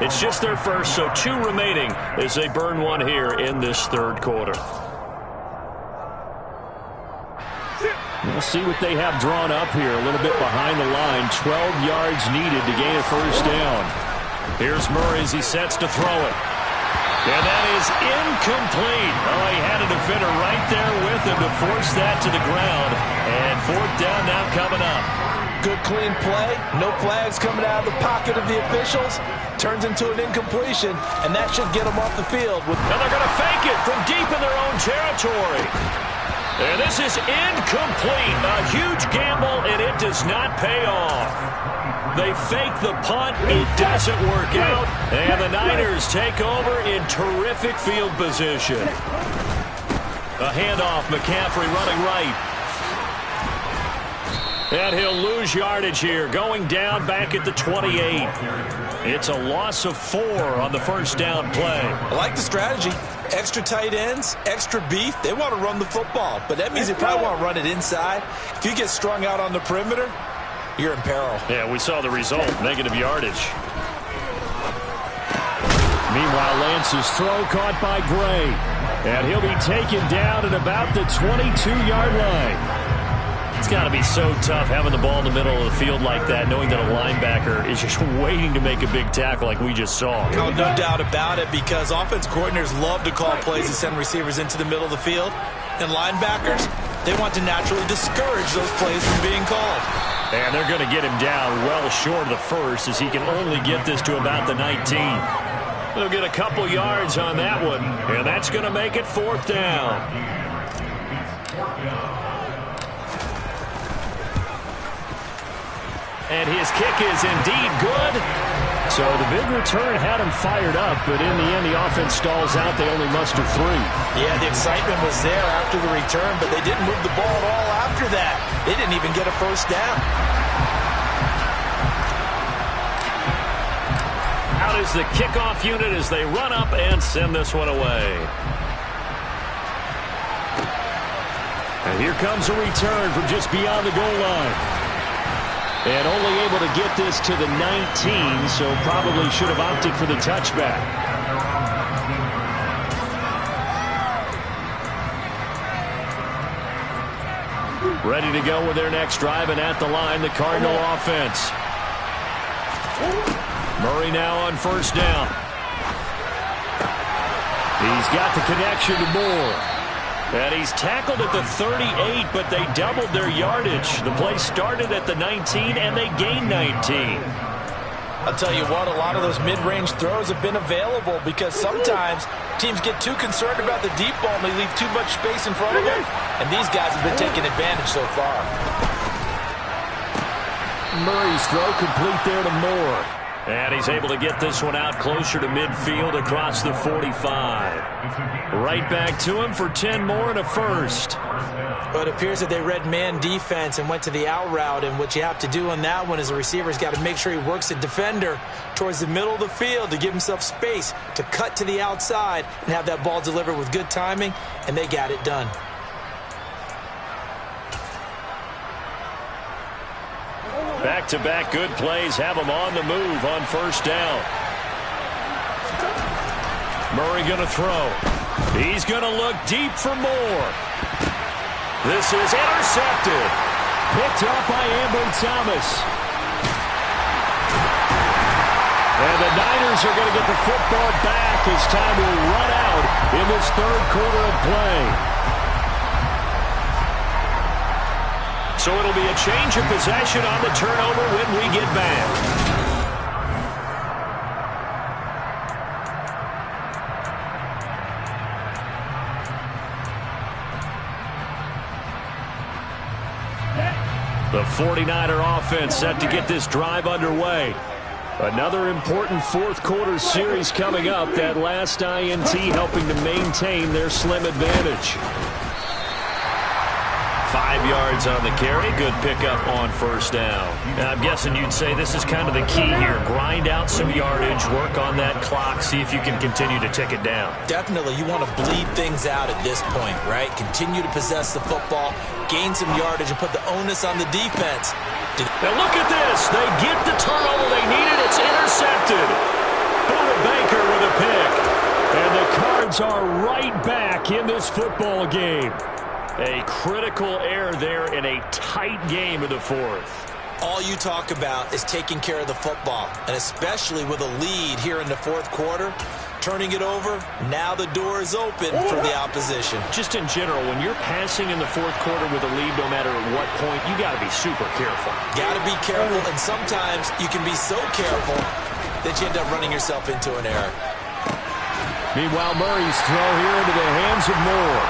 It's just their first, so 2 remaining as they burn one here in this third quarter. We'll see what they have drawn up here, a little bit behind the line. 12 yards needed to gain a first down. Here's Murray as he sets to throw it. And that is incomplete. Oh, he had a defender right there with him to force that to the ground. And 4th down now coming up. Good clean play. No flags coming out of the pocket of the officials. Turns into an incompletion, and that should get them off the field. And they're going to fake it from deep in their own territory. And this is incomplete. A huge gamble, and it does not pay off. They fake the punt. It doesn't work out. And the Niners take over in terrific field position. A handoff. McCaffrey running right. And he'll lose yardage here. Going down back at the 28. It's a loss of 4 on the first down play. I like the strategy. Extra tight ends, extra beef. They want to run the football, but that means they probably want to run it inside. If you get strung out on the perimeter, you're in peril. Yeah, we saw the result. Negative yardage. Meanwhile, Lance's throw caught by Gray. And he'll be taken down at about the 22-yard line. It's got to be so tough having the ball in the middle of the field like that, knowing that a linebacker is just waiting to make a big tackle like we just saw. Oh, no doubt about it, because offense coordinators love to call plays and send receivers into the middle of the field. And linebackers, they want to naturally discourage those plays from being called. And they're going to get him down well short of the first, as he can only get this to about the 19. They'll get a couple yards on that one, and that's going to make it 4th down. And his kick is indeed good. So the big return had him fired up, but in the end, the offense stalls out. They only muster 3. Yeah, the excitement was there after the return, but they didn't move the ball at all after that. They didn't even get a first down. Out is the kickoff unit as they run up and send this one away. And here comes a return from just beyond the goal line. And only able to get this to the 19, so probably should have opted for the touchback. Ready to go with their next drive, and at the line, the Cardinal offense. Murray now on first down. He's got the connection to Moore. And he's tackled at the 38, but they doubled their yardage. The play started at the 19, and they gained 19. I'll tell you what, a lot of those mid-range throws have been available because sometimes teams get too concerned about the deep ball and they leave too much space in front of them. And these guys have been taking advantage so far. Murray's throw complete there to Moore. And he's able to get this one out closer to midfield across the 45. Right back to him for 10 more and a first. But it appears that they read man defense and went to the out route. And what you have to do on that one is the receiver's got to make sure he works the defender towards the middle of the field to give himself space to cut to the outside and have that ball delivered with good timing. And they got it done. Back-to-back good plays have him on the move on first down. Murray going to throw. He's going to look deep for Moore. This is intercepted. Picked up by Ambry Thomas. And the Niners are going to get the football back as time will run out in this third quarter of play. So it'll be a change of possession on the turnover when we get back. The 49er offense set to get this drive underway. Another important fourth quarter series coming up. That last INT helping to maintain their slim advantage. 5 yards on the carry. Good pickup on first down. Now, I'm guessing you'd say this is kind of the key here. Grind out some yardage, work on that clock, see if you can continue to tick it down. Definitely, you want to bleed things out at this point, right? Continue to possess the football, gain some yardage, and put the onus on the defense. Now look at this. They get the turnover they needed. It's intercepted. Buda Baker with a pick. And the Cards are right back in this football game. A critical error there in a tight game in the fourth. All you talk about is taking care of the football, and especially with a lead here in the fourth quarter, turning it over, now the door is open for the opposition. Just in general, when you're passing in the fourth quarter with a lead, no matter at what point, you got to be super careful. Got to be careful, and sometimes you can be so careful that you end up running yourself into an error. Meanwhile, Murray's throw here into the hands of Moore.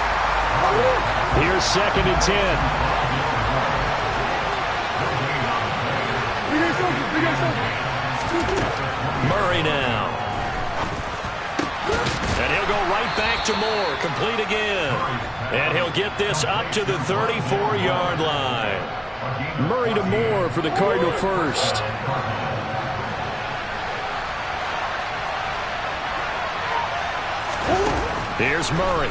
Here's 2nd and 10. Murray now. And he'll go right back to Moore. Complete again. And he'll get this up to the 34-yard line. Murray to Moore for the Cardinal first. Here's Murray.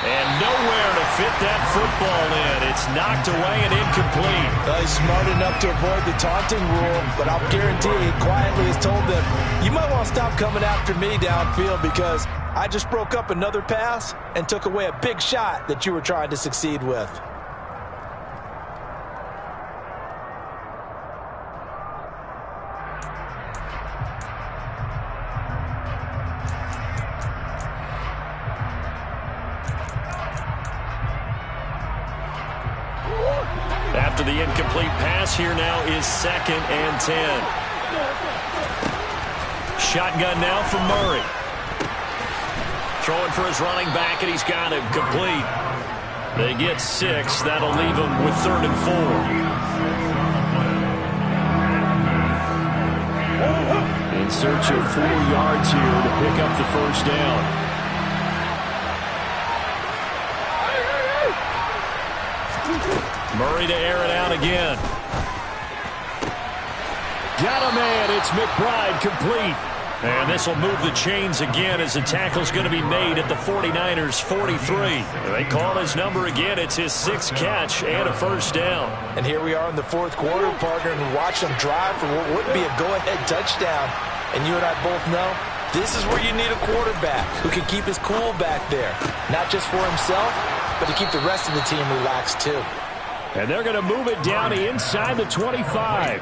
And nowhere to fit that football in. It's knocked away and incomplete. He's smart enough to avoid the taunting rule, but I'll guarantee he quietly has told them, you might want to stop coming after me downfield because I just broke up another pass and took away a big shot that you were trying to succeed with. After the incomplete pass, here now is 2nd and 10. Shotgun now for Murray. Throwing for his running back, and he's got him complete. They get 6. That'll leave them with 3rd and 4. In search of 4 yards here to pick up the first down. Murray to air it out again. Got a man. It's McBride complete. And this will move the chains again as the tackle's going to be made at the 49ers 43. They call his number again. It's his 6th catch and a first down. And here we are in the fourth quarter, partner, and watch them drive for what would be a go-ahead touchdown. And you and I both know this is where you need a quarterback who can keep his cool back there. Not just for himself, but to keep the rest of the team relaxed too. And they're going to move it down inside the 25.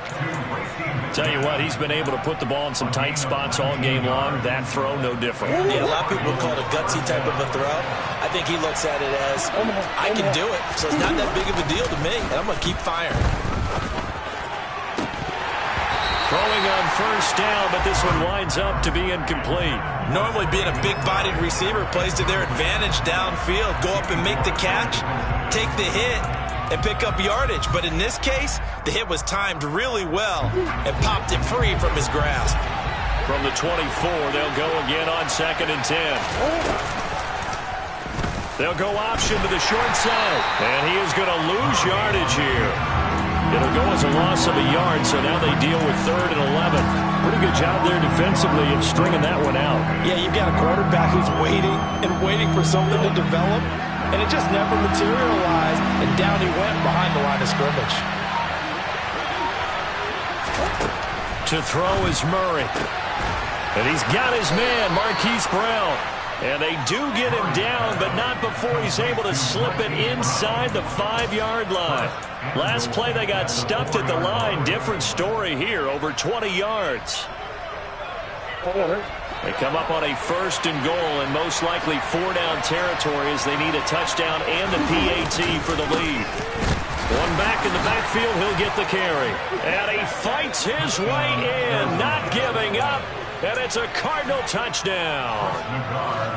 Tell you what, he's been able to put the ball in some tight spots all game long. That throw, no different. Yeah, a lot of people call it a gutsy type of a throw. I think he looks at it as, I can do it, so it's not that big of a deal to me, and I'm going to keep firing. Throwing on first down, but this one winds up to be incomplete. Normally being a big-bodied receiver plays to their advantage downfield. Go up and make the catch, take the hit, and pick up yardage. But in this case, the hit was timed really well and popped it free from his grasp. From the 24, they'll go again on 2nd and 10. They'll go option to the short side. And he is going to lose yardage here. It'll go as a loss of a yard, so now they deal with 3rd and 11. Pretty good job there defensively of stringing that one out. Yeah, you've got a quarterback who's waiting and waiting for something to develop, and it just never materialized, and down he went behind the line of scrimmage. To throw is Murray. And he's got his man, Marquise Brown. And they do get him down, but not before he's able to slip it inside the 5-yard line. Last play, they got stuffed at the line. Different story here, over 20 yards. They come up on a 1st and goal, and most likely 4-down territory as they need a touchdown and the PAT for the lead. One back in the backfield, he'll get the carry. And he fights his way in, not giving up. And it's a Cardinal touchdown.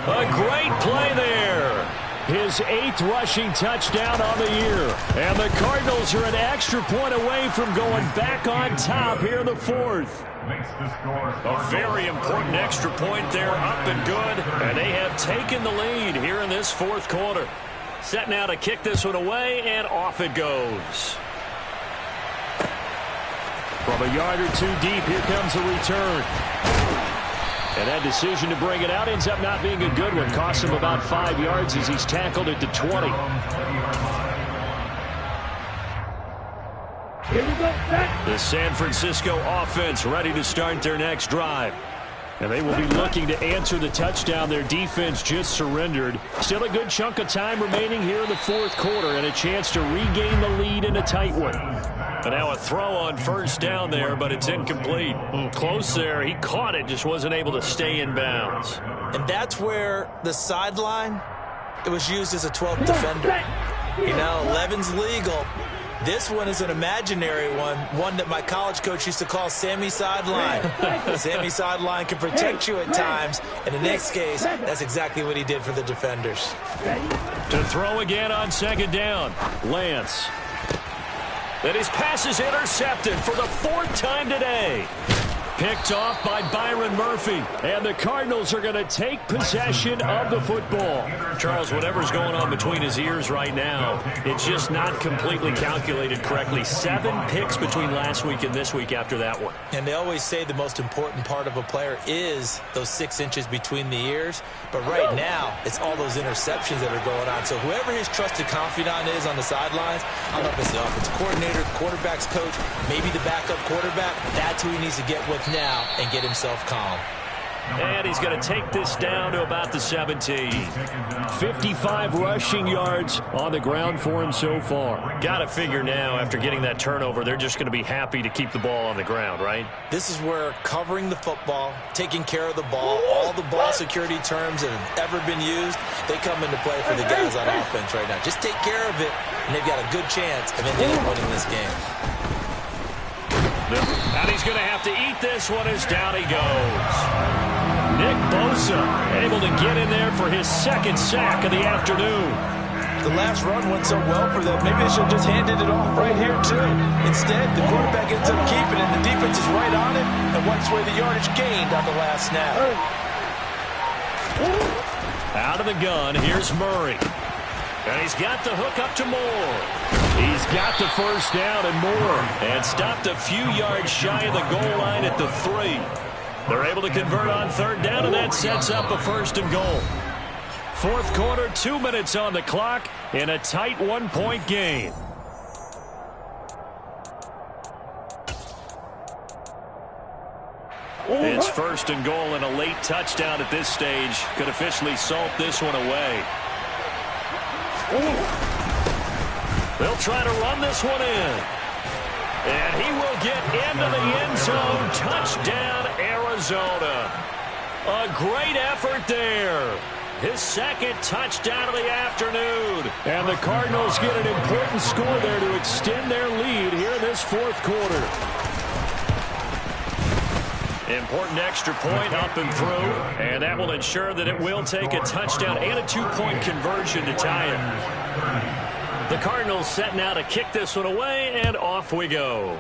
A great play there. His 8th rushing touchdown on the year. And the Cardinals are an extra point away from going back on top here in the 4th. A very important extra point there, up and good. And they have taken the lead here in this 4th quarter. Set now to kick this one away, and off it goes. From a yard or two deep, here comes a return. And that decision to bring it out ends up not being a good one. Costs him about 5 yards as he's tackled at the 20. Here we go, set. The San Francisco offense ready to start their next drive. And they will be looking to answer the touchdown their defense just surrendered. Still a good chunk of time remaining here in the 4th quarter and a chance to regain the lead in a tight one. And now a throw on 1st down there, but it's incomplete. Close there. He caught it, just wasn't able to stay in bounds. And that's where the sideline, it was used as a 12th defender. You know, 11's legal. This one is an imaginary one that my college coach used to call Sammy Sideline. Sammy Sideline can protect you at times. In the next case, that's exactly what he did for the defenders. To throw again on 2nd down, Lance. And his pass is intercepted for the 4th time today. Picked off by Byron Murphy. And the Cardinals are going to take possession of the football. Charles, whatever's going on between his ears right now, it's just not completely calculated correctly. 7 picks between last week and this week after that one. And they always say the most important part of a player is those 6 inches between the ears. But right now, it's all those interceptions that are going on. So whoever his trusted confidant is on the sidelines, I don't know if it's the offensive coordinator, quarterback's coach, maybe the backup quarterback, that's who he needs to get with now and get himself calm. And he's going to take this down to about the 17. 55 rushing yards on the ground for him so far. Got to figure now, after getting that turnover, they're just going to be happy to keep the ball on the ground, right? This is where covering the football, taking care of the ball, all the ball security terms that have ever been used, they come into play for the guys on offense right now. Just take care of it, and they've got a good chance of ending up winning this game. And he's going to have to eat this one as down he goes. Nick Bosa able to get in there for his 2nd sack of the afternoon. The last run went so well for them. Maybe they should have just handed it off right here, too. Instead, the quarterback ends up keeping it, and the defense is right on it and wipes away the yardage gained on the last snap. Out of the gun, here's Murray. And he's got the hook up to Moore. He's got the 1st down and more. And stopped a few yards shy of the goal line at the 3. They're able to convert on 3rd down, and that sets up a 1st and goal. 4th quarter, 2 minutes on the clock in a tight 1-point game. It's 1st and goal, and a late touchdown at this stage could officially salt this one away. They'll try to run this one in. And he will get into the end zone. Touchdown, Arizona. A great effort there. His 2nd touchdown of the afternoon. And the Cardinals get an important score there to extend their lead here in this 4th quarter. Important extra point up and through, and that will ensure that it will take a touchdown and a 2-point conversion to tie it. The Cardinals set now to kick this one away, and off we go.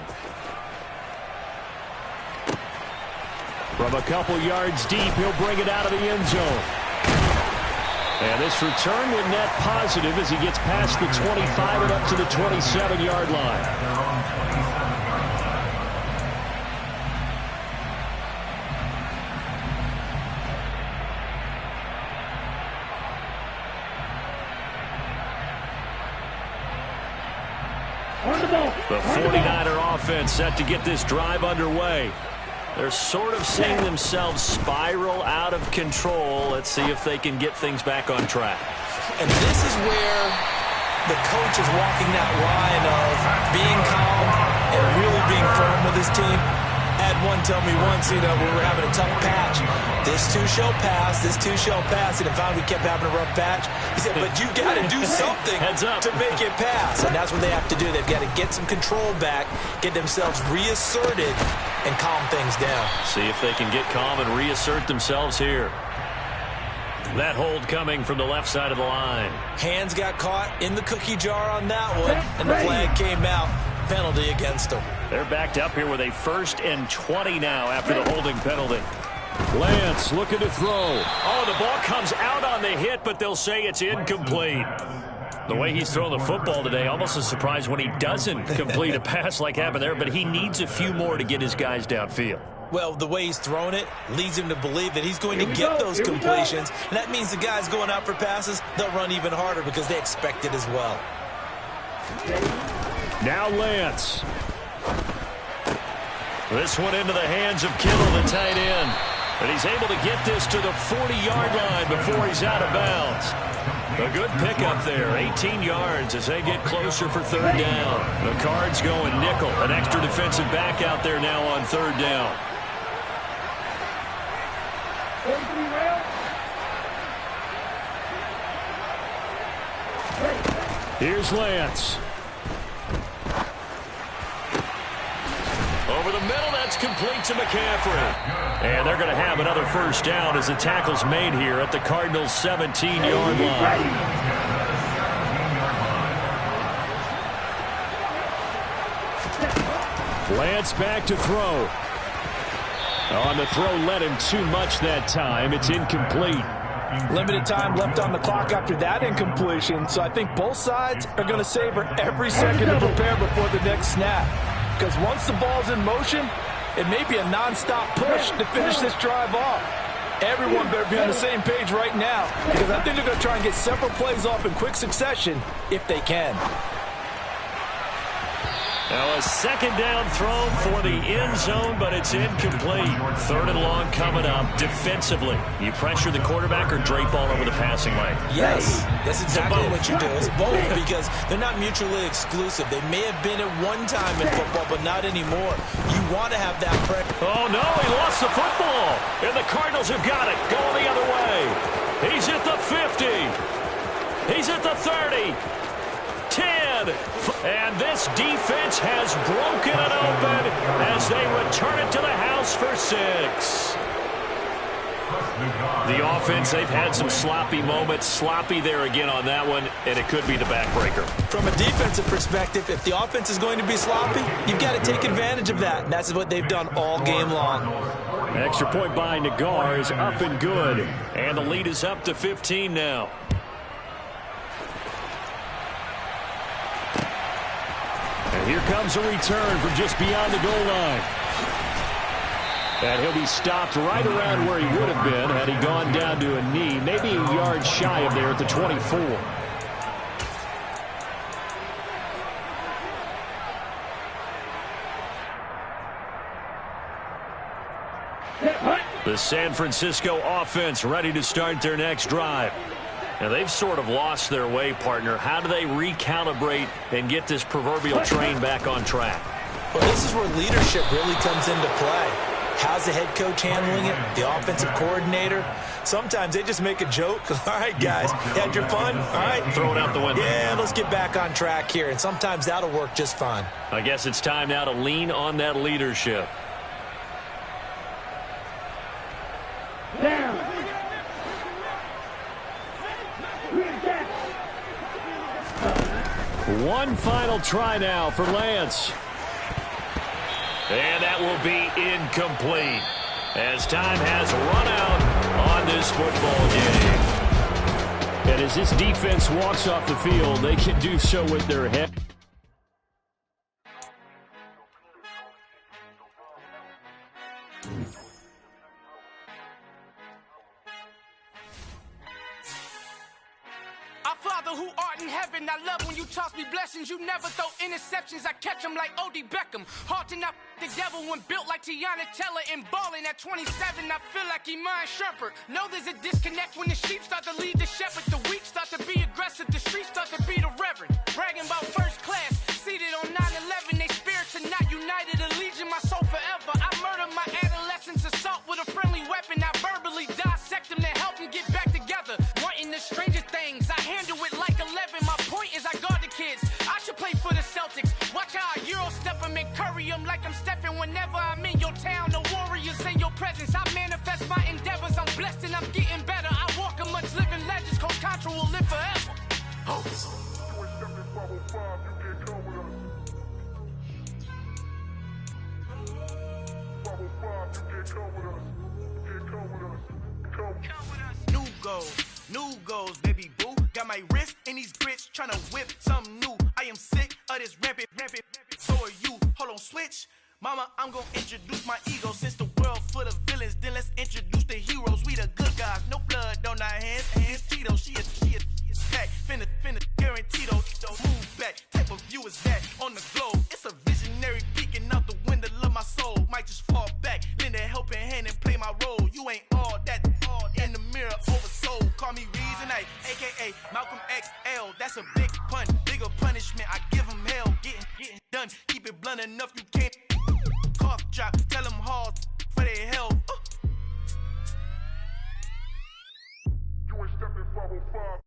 From a couple yards deep, he'll bring it out of the end zone. And this return will net positive as he gets past the 25 and up to the 27-yard line. The 49er offense set to get this drive underway. They're sort of seeing themselves spiral out of control. Let's see if they can get things back on track. And this is where the coach is walking that line of being calm and really being firm with his team. I had one tell me once, we were having a tough patch. This too shall pass, this too shall pass. And finally we kept having a rough patch. He said, but you got to do something to make it pass. And that's what they have to do. They've got to get some control back, get themselves reasserted, and calm things down. See if they can get calm and reassert themselves here. That hold coming from the left side of the line. Hands got caught in the cookie jar on that one, and the flag came out. Penalty against them. They're backed up here with a 1st and 20 now after the holding penalty. Lance looking to throw. Oh, the ball comes out on the hit, but they'll say it's incomplete. The way he's throwing the football today, almost a surprise when he doesn't complete a pass like happened there, but he needs a few more to get his guys downfield. Well, the way he's thrown it leads him to believe that he's going to get those completions, and that means the guys going out for passes, they'll run even harder because they expect it as well. Now Lance. This one into the hands of Kittle, the tight end. But he's able to get this to the 40-yard line before he's out of bounds. A good pickup there, 18 yards as they get closer for 3rd down. The Cards going nickel, an extra defensive back out there now on 3rd down. Here's Lance. Over the middle, that's complete to McCaffrey. And they're going to have another 1st down as the tackle's made here at the Cardinals' 17-yard line. Lance back to throw. On the throw, led him too much that time. It's incomplete. Limited time left on the clock after that incompletion, so I think both sides are going to savor every second to prepare before the next snap. Because once the ball's in motion, it may be a non-stop push to finish this drive off. Everyone better be on the same page right now, because I think they're going to try and get several plays off in quick succession if they can. Now a 2nd down throw for the end zone, but it's incomplete. 3rd and long coming up defensively. You pressure the quarterback or drape all over the passing lane? Yes, that's exactly what you do. It's both because they're not mutually exclusive. They may have been at one time in football, but not anymore. You want to have that pressure. Oh, no, he lost the football. And the Cardinals have got it. Going the other way. He's at the 50. He's at the 30. 10. And this defense has broken it open as they return it to the house for 6. The offense, they've had some sloppy moments. Sloppy there again on that one, and it could be the backbreaker. From a defensive perspective, if the offense is going to be sloppy, you've got to take advantage of that, and that's what they've done all game long. Extra point by Nagar is up and good, and the lead is up to 15 now. And here comes a return from just beyond the goal line. And he'll be stopped right around where he would have been had he gone down to a knee, maybe a yard shy of there at the 24. The San Francisco offense ready to start their next drive. Now, they've sort of lost their way, partner. How do they recalibrate and get this proverbial train back on track? Well, this is where leadership really comes into play. How's the head coach handling it? The offensive coordinator? Sometimes they just make a joke. All right, guys, had your fun? All right. Throw it out the window. Yeah, let's get back on track here. And sometimes that'll work just fine. I guess it's time now to lean on that leadership. Down. One final try now for Lance. And that will be incomplete as time has run out on this football game. And as this defense walks off the field, they can do so with their head. Our Father who art in heaven, I love when you toss me blessings. You never throw interceptions. I catch them like O.D. Beckham. Hard to not the devil when built like Tiana Teller and balling at 27. I feel like Iman Shumpert. Know there's a disconnect when the sheep start to lead the shepherd. The weak start to be aggressive. The streets start to be the reverend. Bragging about first class. Seated on 9/11. They spirits are not united. A legion, my soul forever. I murder my adolescence. Assault with a friendly weapon. I verbally dissect them to help them get back together. Wanting the strangest things. I handle it like 11. My point is I guard the kids. I should play for the Celtics. Watch how I Euro step them and curry them like I'm stepping. Whenever I'm in your town, the warriors in your presence. I manifest my endeavors. I'm blessed and I'm getting better. I walk amongst living legends. Coach Contra will live forever. New goals, baby boo. Got my wrist in these grits, tryna whip something new. I am sick of this rampant. So are you. Hold on, switch. Mama, I'm gonna introduce my ego. Since the world full of villains, then let's introduce the heroes. We the good guys, no blood on our hands. Hands Tito, she is back. Finna, guarantee those move back. Type of view is that on the globe. It's a visionary peeking out the window of my soul. Might just fall back, lend a helping hand and play my role. You ain't all that in the mirror oversold. Call me Reason A, aka Malcolm XL. That's a big pun, bigger punishment. I give him hell, getting done. Keep it blunt enough, you can't cough drop. Tell them hard for their health. You ain't stepping 505.